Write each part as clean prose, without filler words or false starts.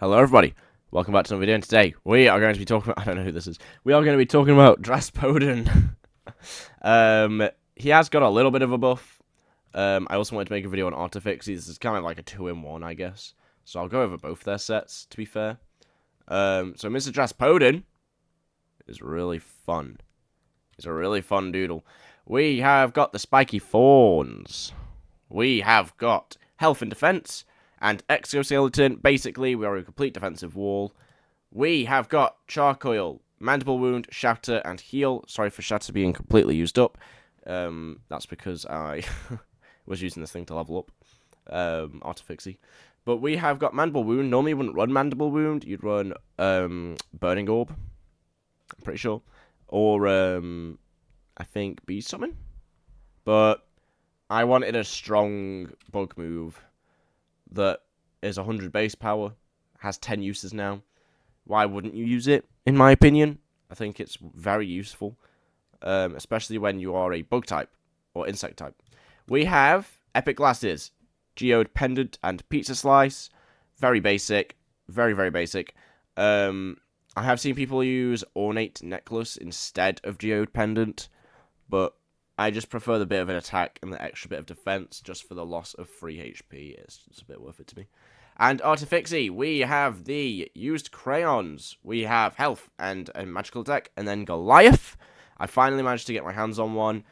Hello everybody, welcome back to another video, and today we are going to be talking about, I don't know who this is, we are going to be talking about Draspodon. He has got a little bit of a buff. I also wanted to make a video on Artifix. This is kind of like a 2-in-1, I guess, so I'll go over both their sets, to be fair. So Mr. Draspodon is really fun. He's a really fun doodle. We have got the spiky thorns. We have got health and defense. And exoskeleton, basically, we are a complete defensive wall. We have got charcoal, mandible wound, shatter, and heal. Sorry for shatter being completely used up. That's because I was using this thing to level up. Artifixy. But we have got mandible wound. Normally you wouldn't run mandible wound. You'd run burning orb. I'm pretty sure. Or I think beast summon. But I wanted a strong bug move that is 100 base power, has 10 uses now. Why wouldn't you use it, in my opinion? I think it's very useful, especially when you are a bug type or insect type. We have epic glasses, geode pendant, and pizza slice. Very basic, very, very basic. I have seen people use ornate necklace instead of geode pendant, but I just prefer the bit of an attack and the extra bit of defense just for the loss of free HP. It's just a bit worth it to me. And Artifixy, we have the used crayons. We have health and a magical attack. And then Goliath. I finally managed to get my hands on one.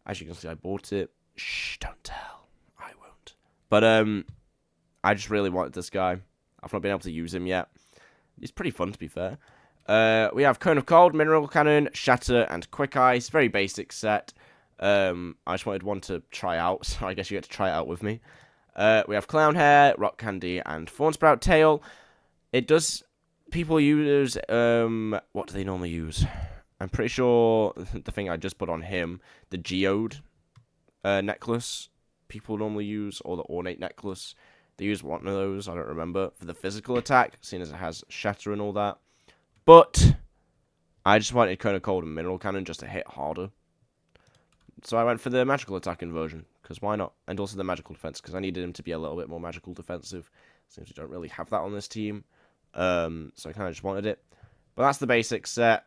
As you can see, I bought it. Shh, don't tell. I won't. But I just really wanted this guy. I've not been able to use him yet. He's pretty fun, to be fair. We have Cone of Cold, Mineral Cannon, Shatter, and Quick Ice. Very basic set. I just wanted one to try out, so I guess you get to try it out with me. We have Clown Hair, Rock Candy, and Thorn Sprout Tail. It does... People use... what do they normally use? I'm pretty sure the thing I just put on him, the Geode necklace, people normally use, or the Ornate necklace. They use one of those, I don't remember, for the physical attack, seeing as it has Shatter and all that. But I just wanted Cone of Cold and Mineral Cannon just to hit harder. So I went for the magical attack inversion, because why not? And also the magical defense, because I needed him to be a little bit more magical defensive. Seems we don't really have that on this team. So I kind of just wanted it. But that's the basic set.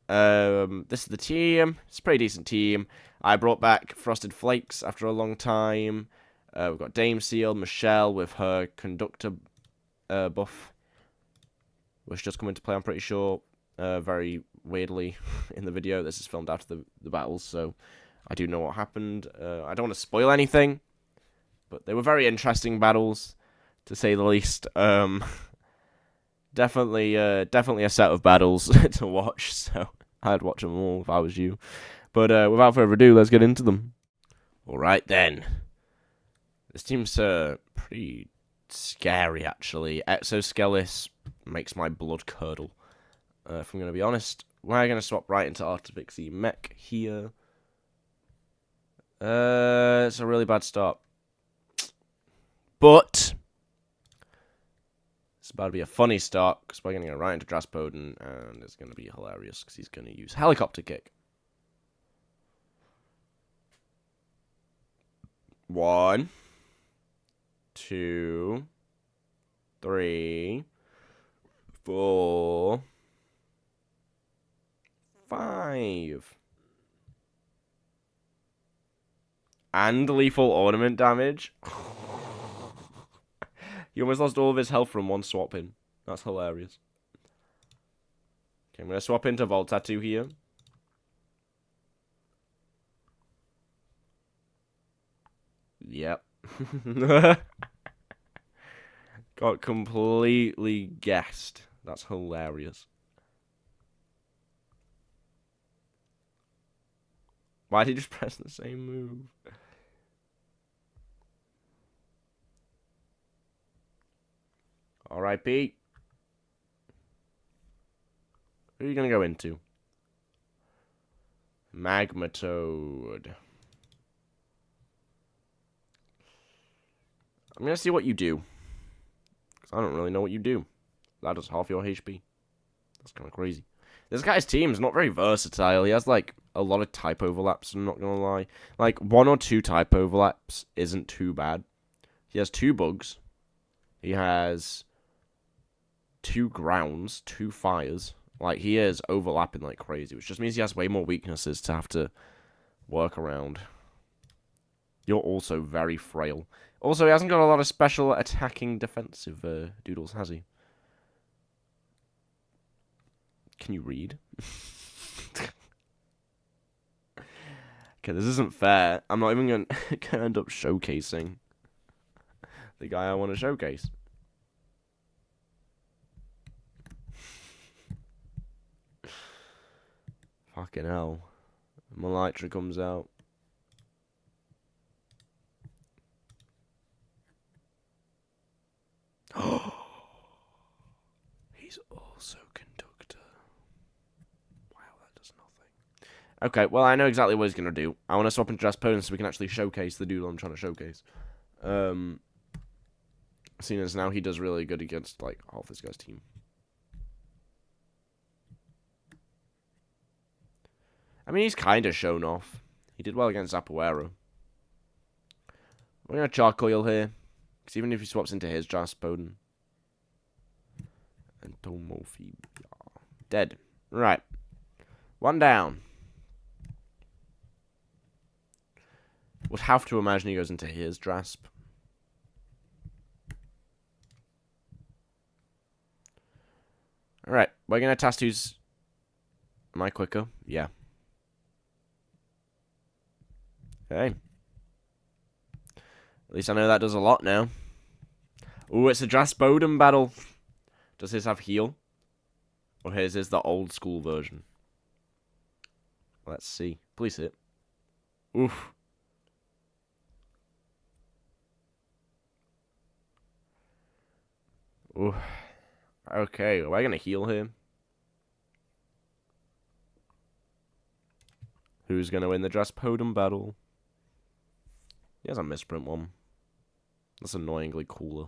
This is the team. It's a pretty decent team. I brought back Frosted Flakes after a long time. We've got Dame Seal, Michelle with her conductor buff, which just come into play, I'm pretty sure, very weirdly in the video. This is filmed after the battles, so I do know what happened. I don't want to spoil anything, but they were very interesting battles, to say the least. Definitely a set of battles to watch, so I'd watch them all if I was you. But without further ado, let's get into them. Alright then. This team's pretty scary, actually. Exoskelis makes my blood curdle, if I'm going to be honest. We're going to swap right into Artifixy Mech here. It's a really bad start. But it's about to be a funny start, because we're going to go right into Draspodon, and it's going to be hilarious, because he's going to use Helicopter Kick. 1, 2, 3, 4, 5. And lethal ornament damage. He almost lost all of his health from one swap in. That's hilarious. Okay, I'm going to swap into Volt Tattoo here. Yep. Got completely guessed. That's hilarious. Why did he just press the same move? R.I.P. Who are you going to go into? Magmatoad. I'm going to see what you do. Because I don't really know what you do. That does half your HP. That's kind of crazy. This guy's team is not very versatile. He has, like, a lot of type overlaps, I'm not going to lie. Like, 1 or 2 type overlaps isn't too bad. He has 2 bugs. He has 2 grounds, 2 fires. Like, he is overlapping like crazy, which just means he has way more weaknesses to have to work around. You're also very frail. Also, he hasn't got a lot of special attacking defensive doodles, has he? Can you read? Okay, this isn't fair. I'm not even going to end up showcasing the guy I want to showcase. Fucking hell. Malitra comes out. He's also conductor. Wow, that does nothing. Okay, well, I know exactly what he's going to do. I want to swap into Draspodon so we can actually showcase the doodle I'm trying to showcase. Seeing as now he does really good against, like, half this guy's team. I mean, he's kind of shown off. He did well against Zapoera. We're going to Charcoil here. Because even if he swaps into his Draspodon. And Tomophobia. Dead. Right. 1 down. Would have to imagine he goes into his Drasp. Alright. We're going to test who's... Am I quicker? Yeah. Okay. At least I know that does a lot now. Ooh, it's a Draspodon battle. Does his have heal? Or his is the old school version? Let's see. Please hit. Oof. Oof. Okay, are I going to heal him? Who's going to win the Draspodon battle? He has a misprint one. That's annoyingly cooler.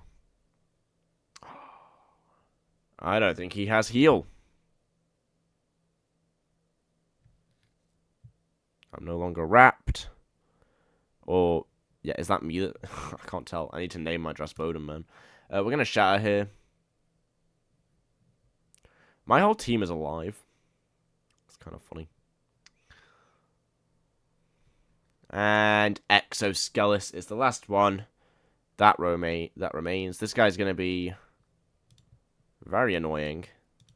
I don't think he has heal. I'm no longer wrapped. Or, yeah, is that me? That I can't tell. I need to name my Draspodon, man. We're going to shatter here. My whole team is alive. It's kind of funny. And Exoskelis is the last one. That remains. This guy's going to be very annoying.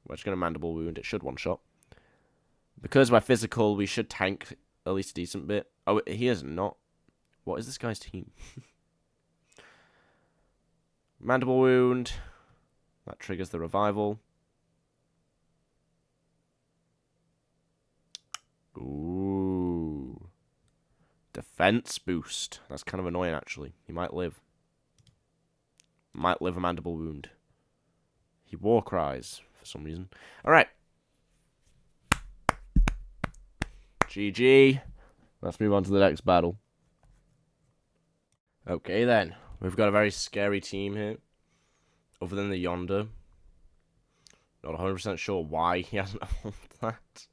We're just going to Mandible Wound. It should one-shot. Because we're physical, we should tank at least a decent bit. Oh, he is not. What is this guy's team? Mandible Wound. That triggers the revival. Ooh. Defense boost. That's kind of annoying, actually. He might live. Might live a Mandible Wound. He war cries for some reason. Alright. GG. Let's move on to the next battle. Okay, then. We've got a very scary team here. Other than the Yonder. Not 100% sure why he hasn't evolved that.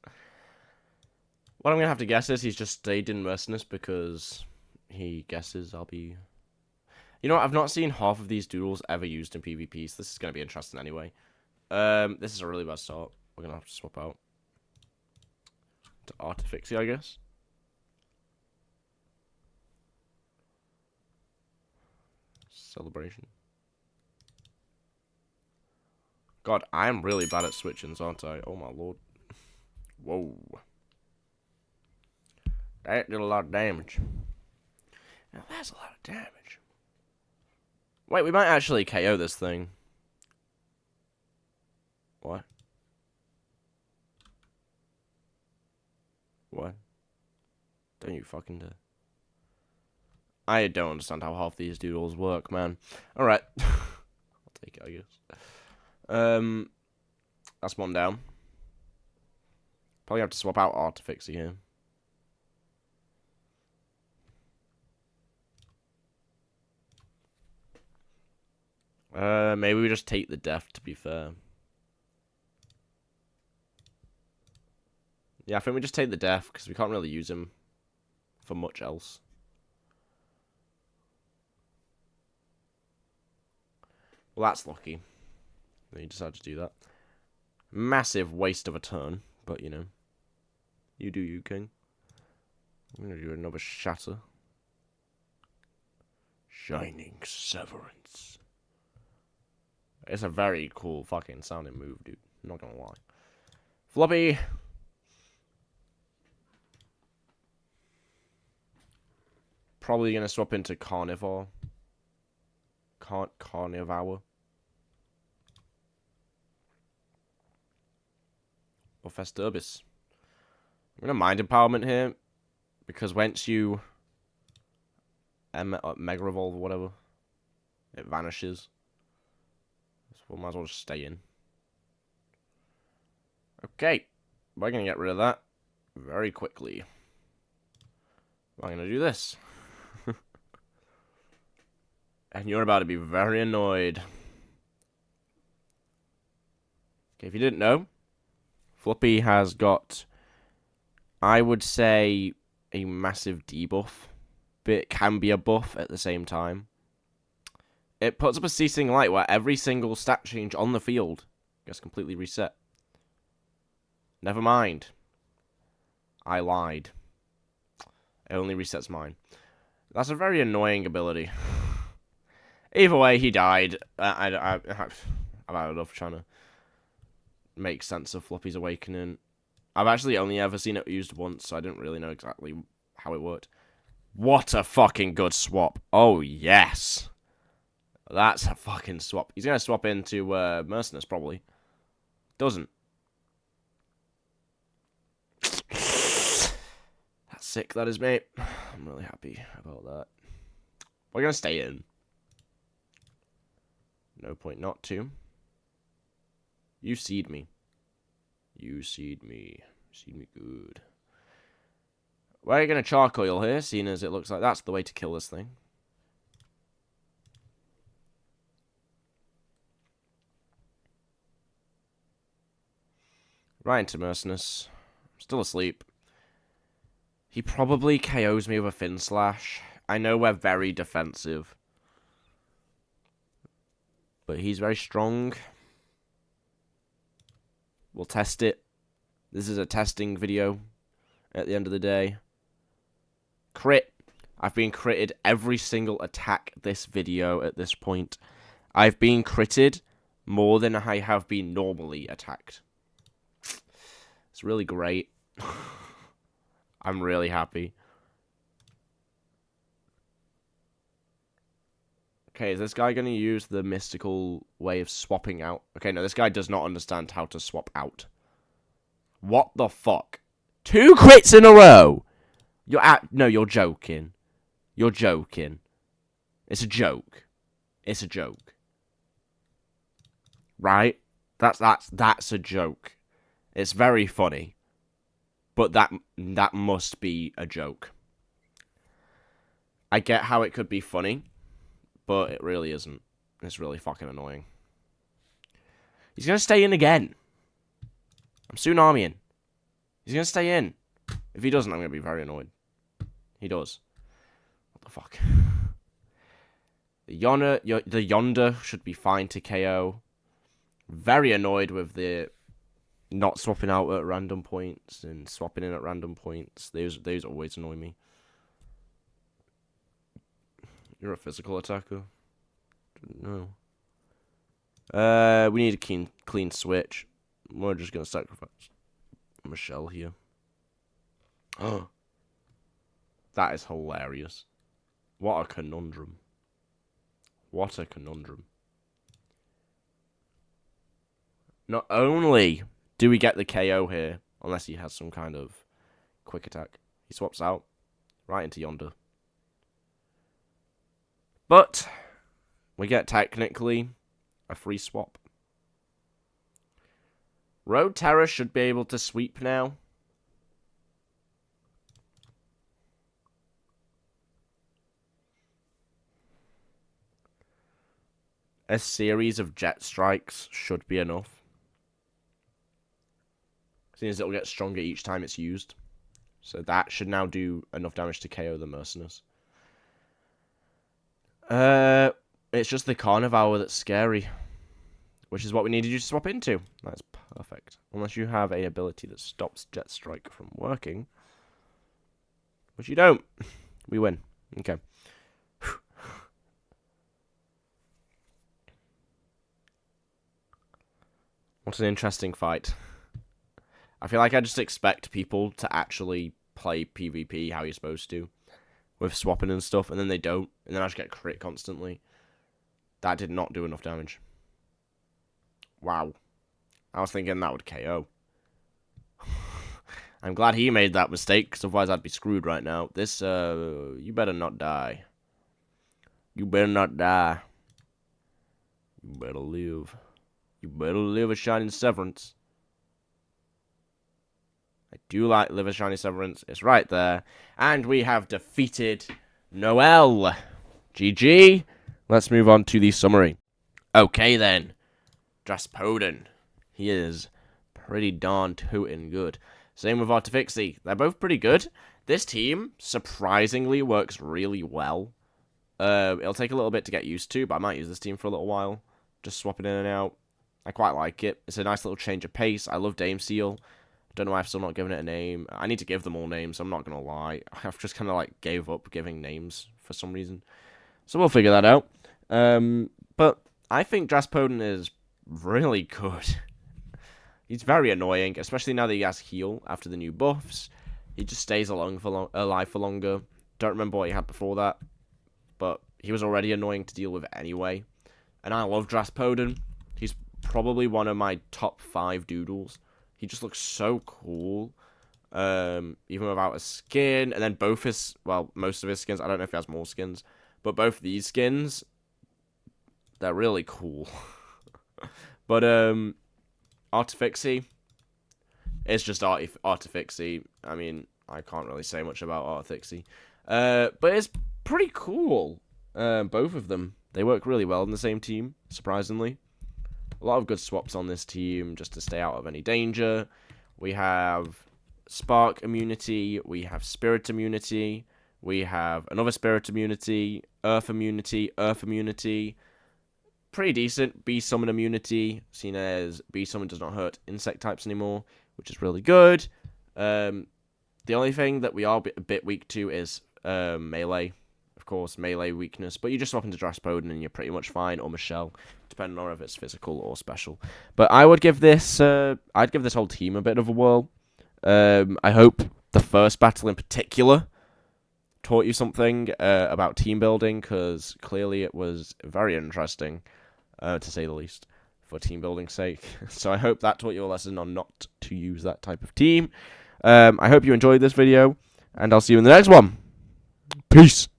What I'm going to have to guess is he's just stayed in Mercenous because he guesses I'll be... You know what? I've not seen half of these doodles ever used in PvP, so this is going to be interesting anyway. This is a really bad start. We're going to have to swap out to Artifixie, I guess. Celebration. God, I'm really bad at switching, aren't I? Oh my lord. Whoa. That did a lot of damage. Now that's a lot of damage. Wait, we might actually KO this thing. What? What? Don't you fucking do. I don't understand how half these doodles work, man. Alright. I'll take it, I guess. That's 1 down. Probably have to swap out Artifixie here. Maybe we just take the death, to be fair. Yeah, I think we just take the death, because we can't really use him for much else. Well, that's lucky. He decided to do that. Massive waste of a turn, but you know. You do you, King. I'm gonna do another shatter. Shining Severance. It's a very cool fucking sounding move, dude. I'm not gonna lie. Floppy! Probably gonna swap into Carnivore. Carnivore. Or Festurbis. I'm gonna Mind Empowerment here. Because once you Mega Revolve or whatever, it vanishes. So we might as well just stay in. Okay. We're gonna get rid of that very quickly. I'm gonna do this. And you're about to be very annoyed. Okay, if you didn't know, Floppy has got, I would say, a massive debuff. But it can be a buff at the same time. It puts up a ceasing light where every single stat change on the field gets completely reset. Never mind. I lied. It only resets mine. That's a very annoying ability. Either way, he died. I've had enough trying to make sense of Floppy's awakening. I've actually only ever seen it used once, so I didn't really know exactly how it worked. What a fucking good swap. Oh, yes. That's a fucking swap. He's going to swap into Mercenous, probably. Doesn't. That's sick, that is, mate. I'm really happy about that. We're going to stay in. No point not to. You seed me. You seed me. Seed me good. We're going to charcoal here, seeing as it looks like that's the way to kill this thing. Right into Mercenous. I'm still asleep. He probably KOs me with a Fin Slash. I know we're very defensive. But he's very strong. We'll test it. This is a testing video at the end of the day. Crit. I've been critted every single attack this video at this point. I've been critted more than I have been normally attacked. It's really great. I'm really happy. Okay, is this guy going to use the mystical way of swapping out? Okay, no, this guy does not understand how to swap out. What the fuck? 2 crits in a row! No, you're joking. You're joking. It's a joke. It's a joke. Right? That's a joke. It's very funny. But that must be a joke. I get how it could be funny, but it really isn't. It's really fucking annoying. He's gonna stay in again. I'm Tsunamiing. He's gonna stay in. If he doesn't, I'm gonna be very annoyed. He does. What the fuck? The Yonder should be fine to KO. Very annoyed with the not swapping out at random points and swapping in at random points. Those always annoy me. You're a physical attacker? No. We need a clean switch. We're just gonna sacrifice Michelle here. Oh. That is hilarious. What a conundrum. What a conundrum. Not only do we get the KO here, unless he has some kind of quick attack, he swaps out right into Yonder. But we get technically a free swap. Road Terror should be able to sweep now. A series of jet strikes should be enough. Seeing as it will get stronger each time it's used. So that should now do enough damage to KO the Mercenous. It's just the Carnivore that's scary. which is what we needed you to swap into. That's perfect. Unless you have a ability that stops Jet Strike from working. Which you don't. We win. Okay. What an interesting fight. I feel like I just expect people to actually play PvP how you're supposed to. With swapping and stuff, and then they don't. And then I just get crit constantly. That did not do enough damage. Wow. I was thinking that would KO. I'm glad he made that mistake, because otherwise I'd be screwed right now. This, you better not die. You better not die. You better live. You better live a shining severance. I do like live a shining severance. It's right there. And we have defeated Noel. GG. Let's move on to the summary. Okay then. Draspodon. He is pretty darn tootin' good. Same with Artifixie. They're both pretty good. This team, surprisingly, works really well. It'll take a little bit to get used to, but I might use this team for a little while. Just swapping in and out. I quite like it. It's a nice little change of pace. I love Dame Seal. Don't know why I've still not given it a name. I need to give them all names, I'm not going to lie. I've just kind of, like, gave up giving names for some reason. So we'll figure that out. But I think Draspodon is really good. He's very annoying, especially now that he has heal after the new buffs. He just stays alive for longer. Don't remember what he had before that, but he was already annoying to deal with anyway. And I love Draspodon. He's probably one of my top 5 doodles. He just looks so cool, even without a skin. And then both his, well, most of his skins, I don't know if he has more skins, but both these skins, they're really cool. But, Artifixie, it's just Artifixie. I mean, I can't really say much about Artifixie. But it's pretty cool, both of them. They work really well in the same team, surprisingly. A lot of good swaps on this team, just to stay out of any danger. We have Spark immunity, we have Spirit immunity, we have another Spirit immunity, Earth immunity, pretty decent Bee Summon immunity, seen as Bee Summon does not hurt insect types anymore, which is really good. The only thing that we are a bit weak to is melee. Of course, melee weakness, but you just swap into Draspodon and you're pretty much fine, or Michelle, depending on if it's physical or special. But I would give this, I'd give this whole team a bit of a whirl. I hope the first battle in particular taught you something about team building, because clearly it was very interesting, to say the least, for team building's sake. So I hope that taught you a lesson on not to use that type of team. I hope you enjoyed this video, and I'll see you in the next one. Peace!